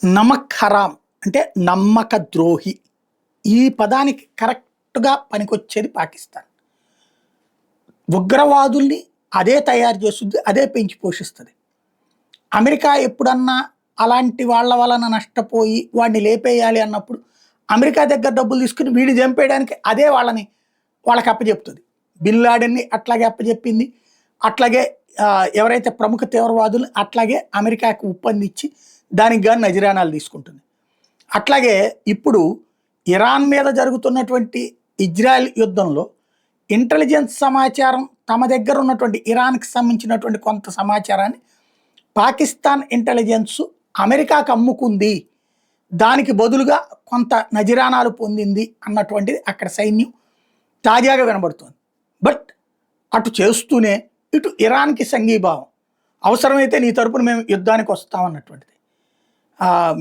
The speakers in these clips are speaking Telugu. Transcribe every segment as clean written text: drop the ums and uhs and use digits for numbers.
నమక్ హరాం అంటే నమ్మక ద్రోహి. ఈ పదానికి కరెక్ట్‌గా పనికొచ్చేది పాకిస్తాన్. ఉగ్రవాదుల్ని అదే తయారు చేస్తుంది. అదే పెంచి పోషిస్తది. అమెరికా ఎప్పుడన్నా అలాంటి వాళ్ళ వలన నష్టపోయి వాడిని లేపేయాలి అన్నప్పుడు అమెరికా దగ్గర డబ్బులు తీసుకొని వీడిని చంపేయడానికి అదే వాళ్ళకి అప్పజెప్తది. బిన్ లాడెన్‌ని అట్లాగే అప్పజెప్పింది. అట్లాగే ఎవరైతే ప్రముఖ తీవ్రవాదులు అట్లాగే అమెరికాకి ఒప్పందించి దానికి గాని నజరానాలు తీసుకుంటుంది. అట్లాగే ఇప్పుడు ఇరాన్ మీద జరుగుతున్నటువంటి ఇజ్రాయెల్ యుద్ధంలో ఇంటెలిజెన్స్ సమాచారం తమ దగ్గర ఉన్నటువంటి ఇరాన్‌కి సంబంధించినటువంటి కొంత సమాచారాన్ని పాకిస్తాన్ ఇంటెలిజెన్స్ అమెరికాకి అమ్ముకుంది. దానికి బదులుగా కొంత నజరానాలు పొందింది అన్నటువంటిది అక్కడ సైన్యం తాజాగా వినబడుతోంది. బట్ అటు చేస్తూనే ఇటు ఇరాన్‌కి సంఘీభావం. అవసరమైతే నీ తరపున మేము యుద్ధానికి వస్తామన్నటువంటిది.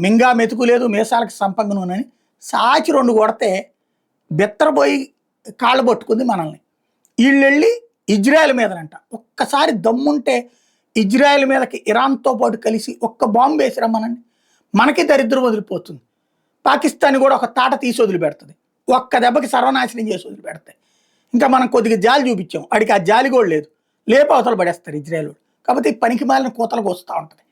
మింగా మెతుకు లేదు మీసాలకు సంపంగనని సాచి 2 కొడితే బెత్తరపోయి కాళ్ళు పట్టుకుంది మనల్ని. వీళ్ళెళ్ళి ఇజ్రాయెల్ మీదనంట. ఒక్కసారి దమ్ముంటే ఇజ్రాయెల్ మీదకి ఇరాన్‌తో పాటు కలిసి ఒక్క బాంబు వేసిరమ్మనండి. మనకి దరిద్రం వదిలిపోతుంది. పాకిస్తాన్ కూడా ఒక తాట తీసి వదిలిపెడుతుంది. ఒక్క దెబ్బకి సర్వనాశనం చేసి వదిలిపెడతాయి. ఇంకా మనం కొద్దిగా జాలి చూపించాం. ఆడికి ఆ జాలి కూడా లేదు. లేపి అవతల పడేస్తారు ఇజ్రాయెల్. కాబట్టి పనికి మాలిన కూతలకు వస్తూ ఉంటుంది.